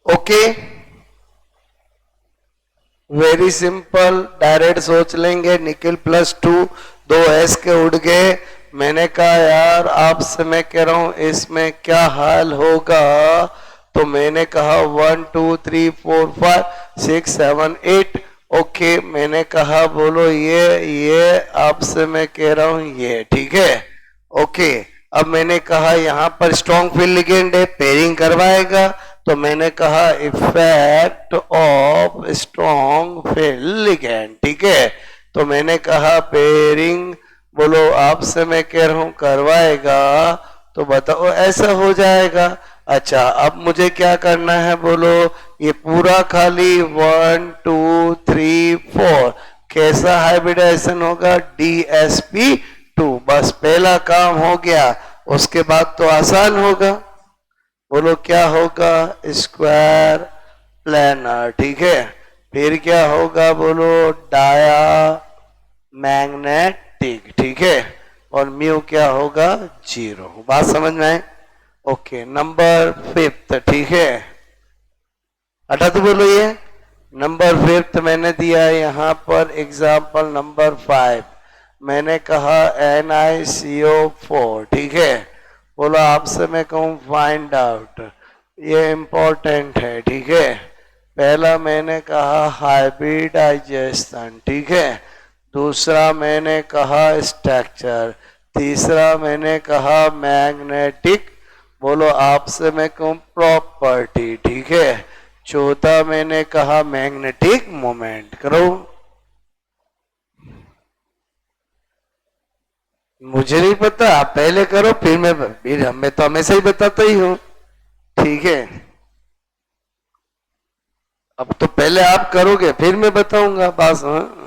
ओके, वेरी सिंपल, डायरेक्ट सोच लेंगे। निकिल प्लस 2, 2s के उड़ गए। मैंने कहा यार आपसे मैं कह रहा हूं इसमें क्या हाल होगा, तो मैंने कहा 1 2 3 4 5 6 7 8। ओके, मैंने कहा बोलो ये आपसे मैं कह रहा हूं ये, ठीक है। ओके, अब मैंने कहा यहाँ पर स्ट्रॉन्ग फील्ड लिगेंड है, पेयरिंग करवाएगा, तो मैंने कहा effect of strong field ligand, ठीक है। तो मैंने कहा पेयरिंग, बोलो आपसे मैं कह रहा हूं करवाएगा, तो बताओ ऐसा हो जाएगा। अच्छा, अब मुझे क्या करना है बोलो, ये पूरा खाली 1 2 3 4 कैसा हाइब्रिडाइजेशन होगा, DsP2, बस पहला काम हो गया। उसके बाद तो आसान होगा, बोलो क्या होगा, स्क्वायर प्लानर, ठीक है। फिर क्या होगा बोलो, डाया मैग्नेटिक, ठीक है। और म्यू क्या होगा, 0। बात समझ में आए? ओके, नंबर 5, ठीक है। हटा तो बोलो ये नंबर 5 मैंने दिया है यहाँ पर एग्जाम्पल नंबर 5। मैंने कहा NiCO4, ठीक है। बोलो आपसे मैं कहूँ फाइंड आउट, ये इंपॉर्टेंट है, ठीक है। पहला मैंने कहा हाइब्रिडाइजेशन, ठीक है। दूसरा मैंने कहा स्ट्रक्चर, तीसरा मैंने कहा मैग्नेटिक, बोलो आपसे मैं कहूँ प्रॉपर्टी, ठीक है। चौथा मैंने कहा मैग्नेटिक मोमेंट। करो, मुझे नहीं पता, आप पहले करो फिर मैं तो हमेशा ही बताता ही हूं, ठीक है। अब तो पहले आप करोगे फिर मैं बताऊंगा बस। हाँ,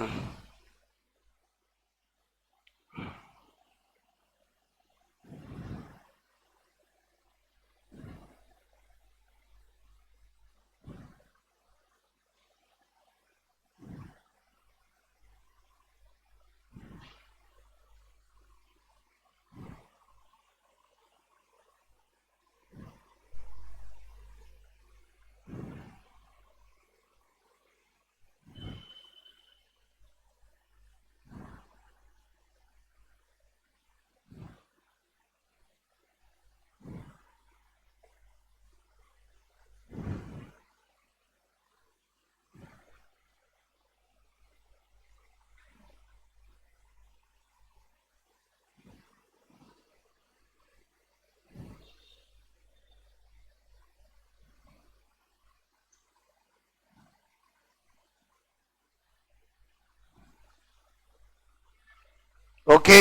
ओके,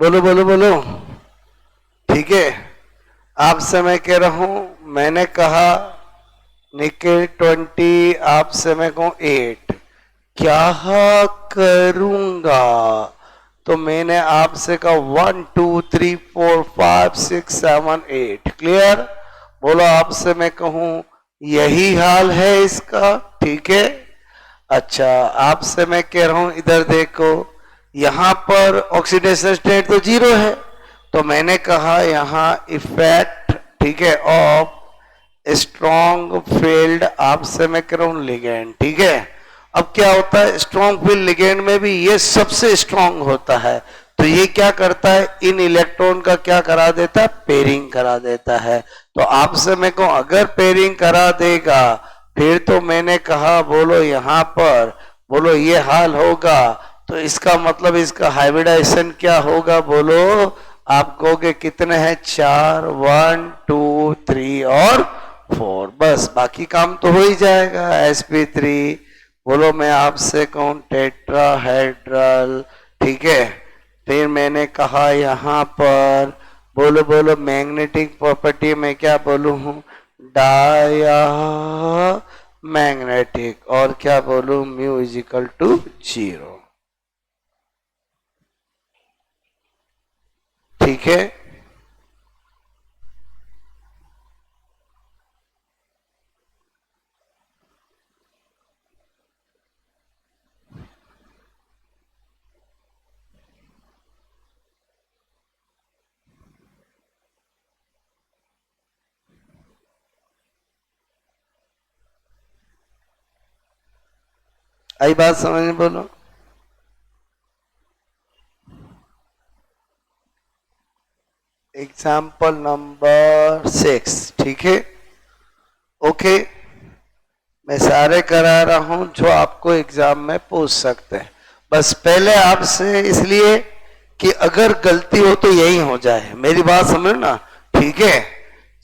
बोलो बोलो बोलो, ठीक है। आपसे मैं कह रहा हूं, मैंने कहा निकेल 20, आपसे मैं कहूं 8, क्या करूंगा, तो मैंने आपसे कहा 1 2 3 4 5 6 7 8, क्लियर। बोलो आपसे मैं कहूं यही हाल है इसका, ठीक है। अच्छा, आपसे मैं कह रहा हूं इधर देखो, यहां पर ऑक्सीडेशन स्टेट तो 0 है, तो मैंने कहा यहां इफेक्ट, ठीक है, ऑफ स्ट्रॉन्ग फील्ड, आपसे मैं कह रहा हूं लिगेंड, ठीक है। अब क्या होता है, स्ट्रॉन्ग फील्ड लिगेंड में भी ये सबसे स्ट्रॉन्ग होता है, तो ये क्या करता है, इन इलेक्ट्रॉन का क्या करा देता है, पेयरिंग करा देता है। तो आपसे मैं कहूं अगर पेयरिंग करा देगा, फिर तो मैंने कहा बोलो यहां पर बोलो ये हाल होगा तो इसका मतलब इसका हाइब्रिडाइजेशन क्या होगा? बोलो आप कहोगे कितने हैं? 4, 1, 2, 3 और 4, बस बाकी काम तो हो ही जाएगा। sp3 बोलो मैं आपसे कहूं टेट्राहेड्रल, ठीक है। फिर मैंने कहा यहाँ पर बोलो बोलो मैग्नेटिक प्रॉपर्टी में क्या बोलूं हूं? डाया मैग्नेटिक, और क्या बोलूं? म्यू इज इक्वल टू 0, ठीक है। आई बात समझ में? बोलो एग्जाम्पल नंबर 6, ठीक है। ओके, मैं सारे करा रहा हूं जो आपको एग्जाम में पूछ सकते हैं। बस पहले आपसे इसलिए कि अगर गलती हो तो यही हो जाए, मेरी बात समझो ना, ठीक है।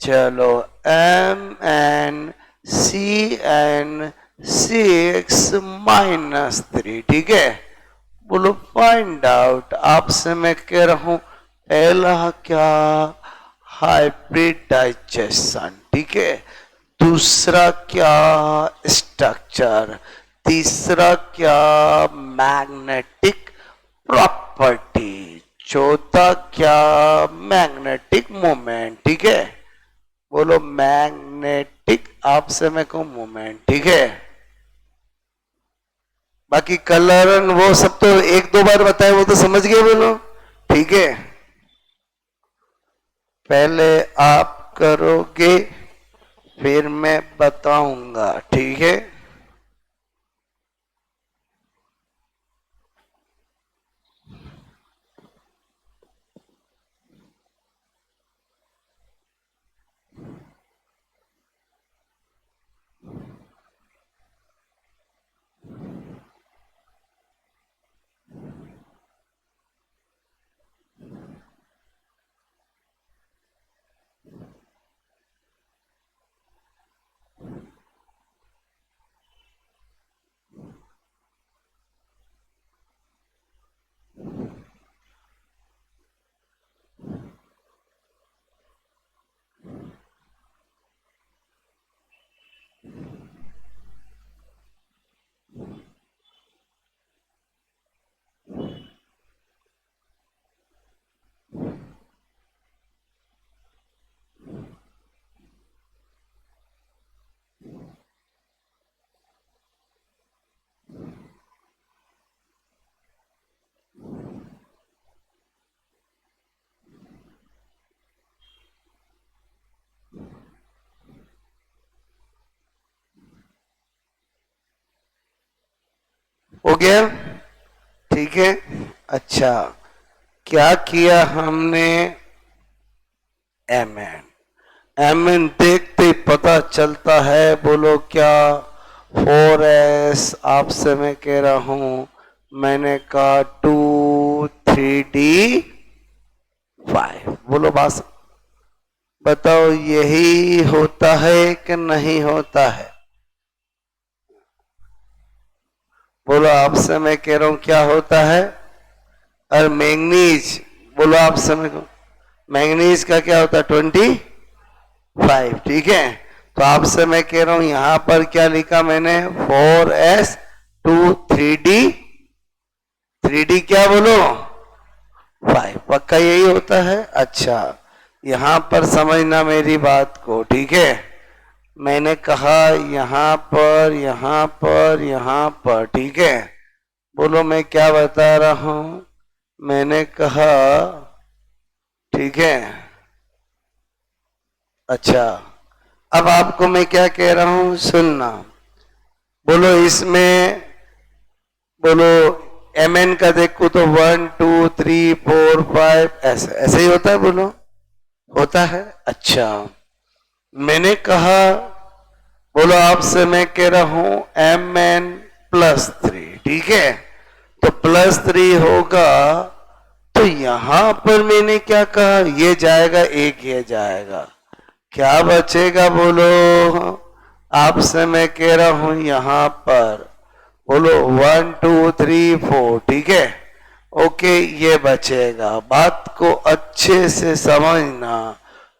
चलो MnCN6-3, ठीक है। बोलो फाइंड आउट, आपसे मैं कह रहा हूं पहला क्या? हाइब्रिडाइजेशन, ठीक है। दूसरा क्या? स्ट्रक्चर। तीसरा क्या? Magnetic property. चौथा क्या? मैग्नेटिक मोमेंट, ठीक है। बोलो मैग्नेटिक, आपसे मैं कहूं मोमेंट, ठीक है। बाकी कलर वो सब तो एक दो बार बताए, वो तो समझ गए बोलो, ठीक है। पहले आप करोगे फिर मैं बताऊंगा, ठीक है। हो गया, ठीक है। अच्छा, क्या किया हमने? एम एन देखते ही पता चलता है, बोलो क्या? 4s, आपसे मैं कह रहा हूं, मैंने कहा 2, 3d5, बोलो बस बताओ यही होता है कि नहीं होता है? बोलो आपसे मैं कह रहा हूं क्या होता है? और मैंगनीज, बोलो आप समय को, मैंगनीज का क्या होता है? 25, ठीक है। तो आपसे मैं कह रहा हूं यहां पर क्या लिखा मैंने? 4s 2 3d क्या बोलो? 5, पक्का यही होता है। अच्छा, यहां पर समझना मेरी बात को, ठीक है। मैंने कहा यहां पर, यहां पर, यहां पर, ठीक है। बोलो मैं क्या बता रहा हूं? मैंने कहा, ठीक है। अच्छा, अब आपको मैं क्या कह रहा हूं सुनना। बोलो इसमें, बोलो mn का देखो तो 1, 2, 3, 4, 5 ऐसे ऐसे ही होता है, बोलो होता है। अच्छा, मैंने कहा, बोलो आपसे मैं कह रहा हूं mn +3, ठीक है। तो +3 होगा, तो यहां पर मैंने क्या कहा, ये जाएगा एक, ये जाएगा, क्या बचेगा बोलो। आपसे मैं कह रहा हूं यहां पर बोलो 1 2 3 4, ठीक है। ओके, ये बचेगा, बात को अच्छे से समझना।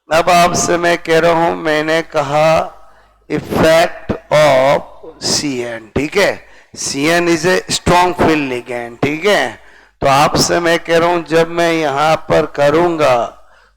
अब आपसे मैं कह रहा हूं, मैंने कहा इफेक्ट ऑफ CN, ठीक है। CN is a strong field ligand, ठीक है। तो आपसे मैं कह रहा हूं जब मैं यहां पर करूंगा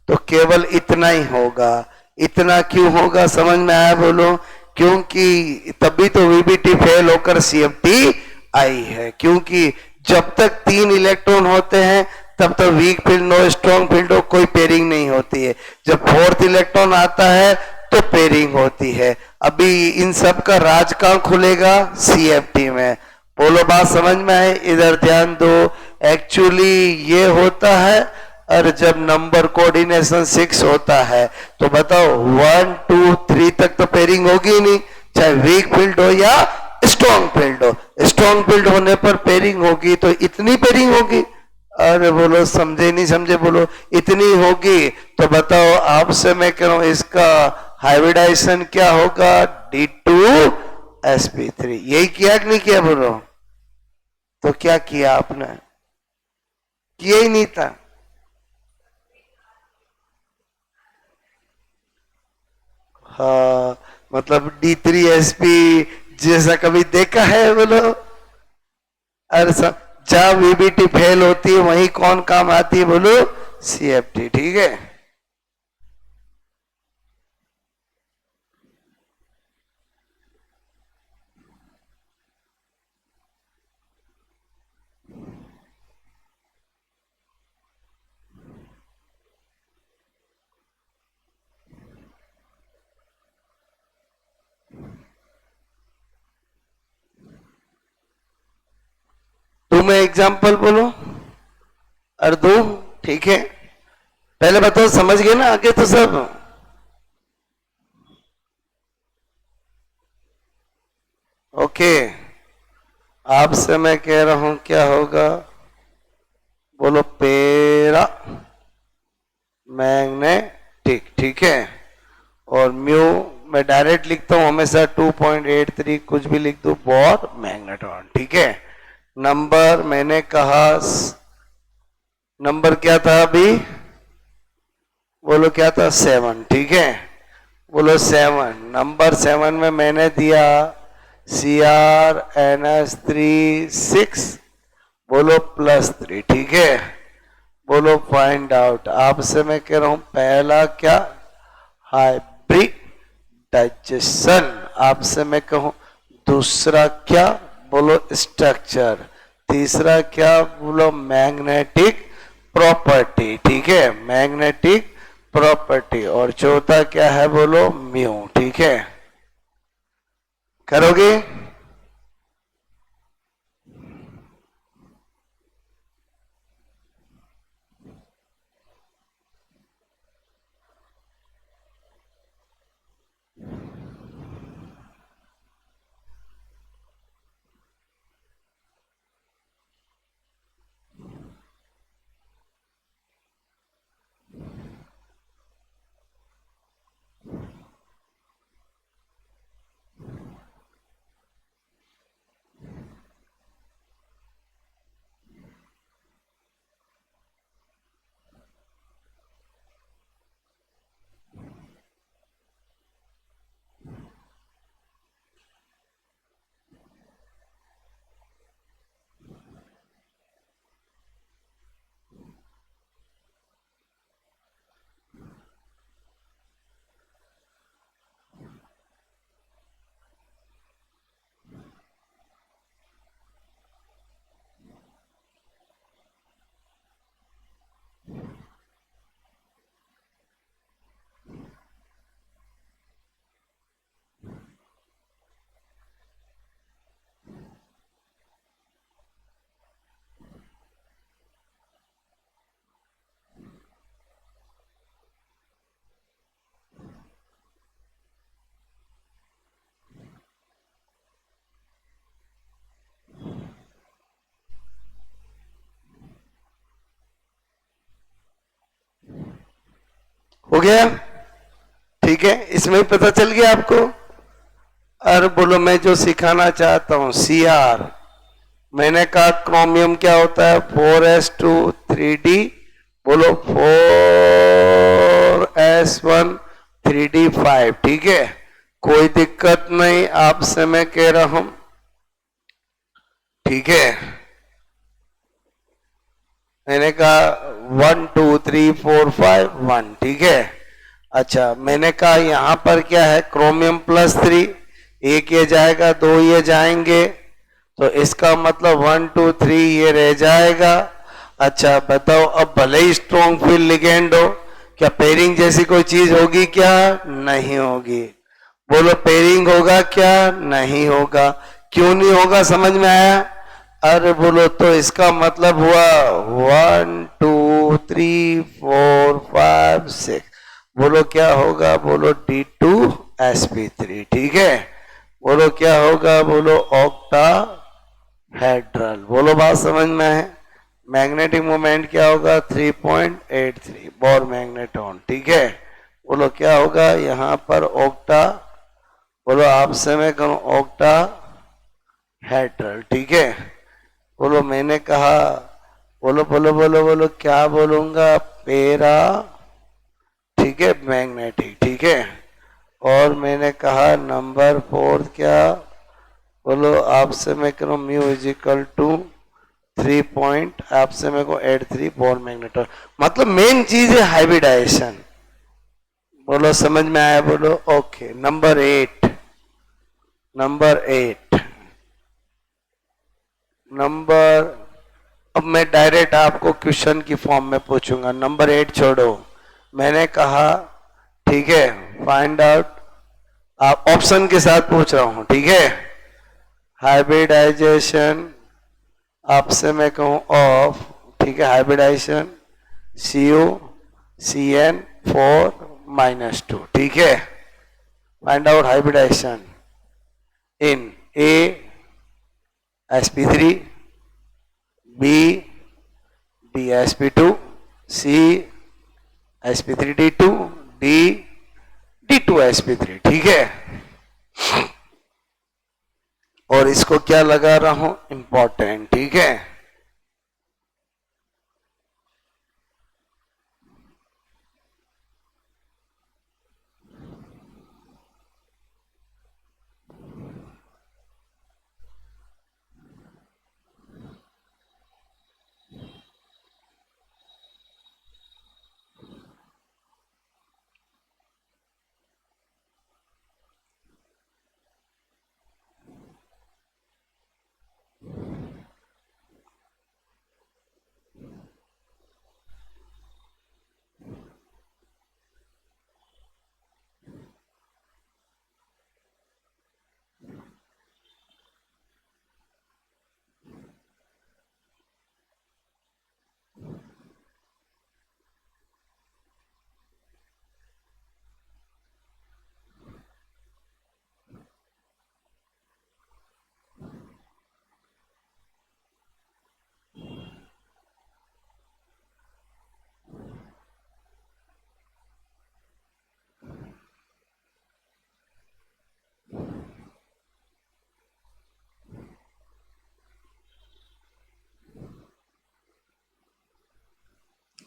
तो केवल इतना ही होगा। इतना क्यों होगा, समझ में आया बोलो। क्योंकि तभी तो VBT फेल होकर CFT आई है, क्योंकि जब तक 3 इलेक्ट्रॉन होते हैं तब तक वीक फील्ड हो, स्ट्रॉन्ग फील्ड हो, कोई पेयरिंग नहीं होती है। जब 4th इलेक्ट्रॉन आता है तो पेयरिंग होती है। अभी इन सब का राज कहां खुलेगा, CFT में। बोलो बात समझ में आए, इधर ध्यान दो। एक्चुअली ये होता है, और जब नंबर कोऑर्डिनेशन 6 होता है तो बताओ 1 2 3 तक तो पेयरिंग होगी ही नहीं, चाहे वीक फील्ड हो या स्ट्रॉन्ग फील्ड हो। स्ट्रॉन्ग फील्ड होने पर पेयरिंग होगी, तो इतनी पेयरिंग होगी। अरे बोलो समझे नहीं समझे, बोलो इतनी होगी। तो बताओ आपसे मैं कह रहा हूं इसका हाइब्रिडाइजेशन क्या होगा, D2sp3। यही किया कि नहीं किया बोलो। तो क्या किया आपने, किया ही नहीं था। हाँ, मतलब D3sp जैसा कभी देखा है बोलो। अरे जहां VBT फेल होती है वहीं कौन काम आती है बोलो, CFT, ठीक है। तुम्हें एग्जाम्पल बोलो और दो, ठीक है। पहले बताओ समझ गए ना, आगे तो सब। ओके, आपसे मैं कह रहा हूं क्या होगा, बोलो पेरा मैग्नेटिक, ठीक है। और म्यू मैं डायरेक्ट लिखता हूं हमेशा 2.83, कुछ भी लिख दू, बोर मैग्नेट्रॉन, ठीक है। नंबर मैंने कहा, नंबर क्या था अभी बोलो, क्या था, 7, ठीक है। बोलो 7, नंबर 7 में मैंने दिया CrNH3 6, बोलो +3, ठीक है। बोलो फाइंड आउट, आपसे मैं कह रहा हूं पहला क्या, हाइब्रिडाइजेशन। आपसे मैं कहूं दूसरा क्या, बोलो स्ट्रक्चर। तीसरा क्या, बोलो मैग्नेटिक प्रॉपर्टी, ठीक है, मैग्नेटिक प्रॉपर्टी। और चौथा क्या है बोलो, म्यू, ठीक है। करोगे। हो गया? ठीक है, इसमें ही पता चल गया आपको। और बोलो मैं जो सिखाना चाहता हूं CR, मैंने कहा क्रोमियम क्या होता है 4s2 3d, बोलो 4s1 3d5, ठीक है, कोई दिक्कत नहीं, आपसे मैं कह रहा हूं, ठीक है। मैंने कहा 1 2 3 4 5 1, ठीक है। अच्छा, मैंने कहा यहां पर क्या है क्रोमियम +3, एक ये जाएगा, दो ये जाएंगे, तो इसका मतलब 1 2 3 ये रह जाएगा। अच्छा बताओ, अब भले ही स्ट्रॉन्ग फील्ड लिगेंड हो, क्या पेयरिंग जैसी कोई चीज होगी क्या? नहीं होगी। बोलो पेयरिंग होगा क्या? नहीं होगा। क्यों नहीं होगा, समझ में आया? अरे बोलो, तो इसका मतलब हुआ 1 2 3 4 5 6, बोलो क्या होगा? बोलो D2sp3, ठीक है। बोलो क्या होगा? बोलो ऑक्टा हेड्रल। बोलो बात समझ में है? मैग्नेटिक मोमेंट क्या होगा? 3.83 बोर मैग्नेटॉन, ठीक है। बोलो क्या होगा यहां पर? ऑक्टा, बोलो आपसे मैं कहूं ऑक्टा हेड्रल, ठीक है। बोलो मैंने कहा, बोलो बोलो बोलो बोलो क्या बोलूंगा? पेरा, ठीक है, मैग्नेटिक, ठीक है। और मैंने कहा नंबर 4 क्या? बोलो आपसे मैं करूं म्यू इजिकल टू 3 पॉइंट, आपसे मेरे को 83 बोर मैग्नेटॉन। मतलब मेन चीज है हाइब्रिडाइजेशन। बोलो समझ में आया? बोलो ओके। नंबर 8, नंबर 8, नंबर, अब मैं डायरेक्ट आपको क्वेश्चन की फॉर्म में पूछूंगा। नंबर 8 छोड़ो, मैंने कहा, ठीक है, फाइंड आउट, आप ऑप्शन के साथ पूछ रहा हूं, ठीक है। हाइब्रिडाइजेशन आपसे मैं कहूं ऑफ, ठीक है, हाइब्रिडाइजेशन CuCN4-2, ठीक है। Find out hybridisation in A sp3, B dsp2, C sp3d2, D d2sp3, ठीक है। और इसको क्या लगा रहा हूं? इंपॉर्टेंट, ठीक है।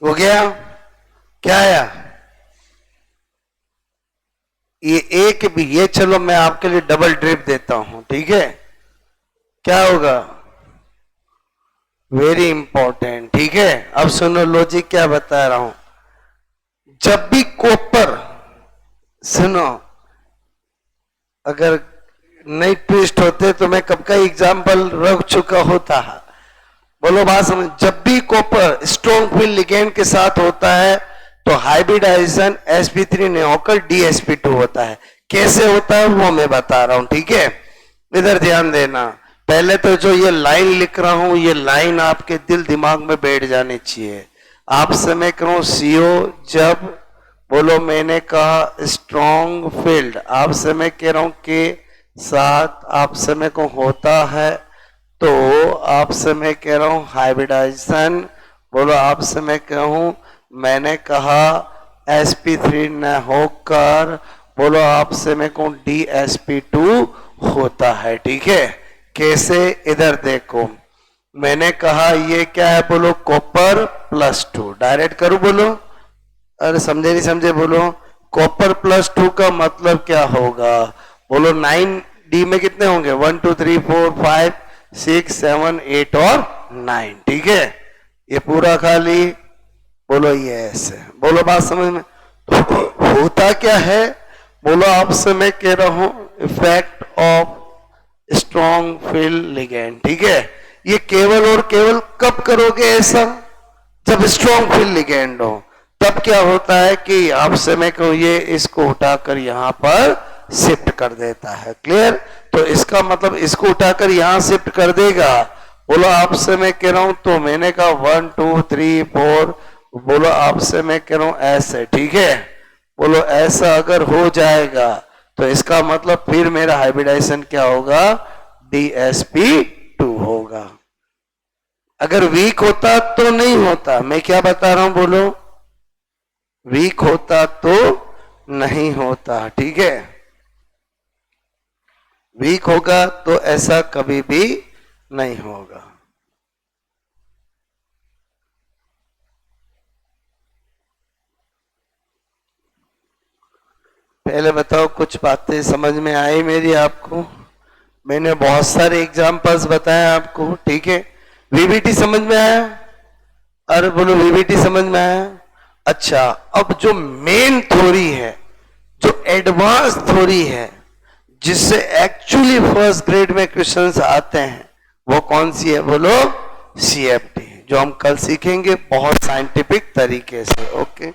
हो गया? क्या आया? ये एक भी, ये चलो मैं आपके लिए डबल ड्रिप देता हूं, ठीक है। क्या होगा? वेरी इंपॉर्टेंट, ठीक है। अब सुनो लॉजिक क्या बता रहा हूं। जब भी कॉपर, सुनो, अगर नहीं ट्विस्ट होते तो मैं कब का एग्जाम्पल रख चुका होता है। बोलो बात समझ। जब भी कॉपर स्ट्रॉन्ग फील्ड लिगेंड के साथ होता है तो हाइब्रिडाइजेशन sp3 नहीं होकर dsp2 होता है। कैसे होता है वो मैं बता रहा हूं, ठीक है। इधर ध्यान देना। पहले तो जो ये लाइन लिख रहा हूं, ये लाइन आपके दिल दिमाग में बैठ जानी चाहिए। आपसे मैं कहूं CO जब, बोलो मैंने कहा स्ट्रॉन्ग फील्ड, आपसे मैं कह रहा हूं के साथ आपसे मैं को होता है, तो आपसे मैं कह रहा हूं हाइब्रिडाइजेशन, बोलो आपसे मैं कहूं, मैंने कहा sp3 न होकर बोलो आपसे में कौन dsp2 होता है। ठीक है, कैसे, इधर देखो मैंने कहा ये क्या है, बोलो कॉपर +2, डायरेक्ट करूं बोलो, अरे समझे नहीं समझे बोलो, कॉपर +2 का मतलब क्या होगा, बोलो 9d में कितने होंगे, 1 2 3 4 5 6 7 8 और 9। ठीक है, ये पूरा खाली बोलो ये ऐसे, बोलो बात समझ में। तो होता क्या है, बोलो आपसे मैं कह रहा हूं effect of strong field ligand. ठीक है, ये केवल और केवल कब करोगे ऐसा, जब स्ट्रॉन्ग फील्ड लिगेंड हो। तब क्या होता है कि आपसे मैं कहूं ये इसको उठाकर यहां पर शिफ्ट कर देता है। क्लियर, तो इसका मतलब इसको उठाकर यहां शिफ्ट कर देगा। बोलो आपसे मैं कह रहा हूं, तो मैंने कहा 1 2 3 4, बोलो आपसे मैं कह रहा हूं ऐसे। ठीक है, बोलो ऐसा अगर हो जाएगा तो इसका मतलब फिर मेरा हाइब्रिडाइजेशन क्या होगा, dsp2 होगा। अगर वीक होता तो नहीं होता, मैं क्या बता रहा हूं बोलो, वीक होता तो नहीं होता। ठीक है, वीक होगा तो ऐसा कभी भी नहीं होगा। पहले बताओ कुछ बातें समझ में आई मेरी आपको, मैंने बहुत सारे एग्जांपल्स बताए आपको। ठीक है, वीबीटी समझ में आया, अरे बोलो वीबीटी समझ में आया। अच्छा, अब जो मेन थ्योरी है, जो एडवांस थ्योरी है, जिससे एक्चुअली फर्स्ट ग्रेड में क्वेश्चंस आते हैं, वो कौन सी है बोलो, सीएफटी, जो हम कल सीखेंगे बहुत साइंटिफिक तरीके से। ओके।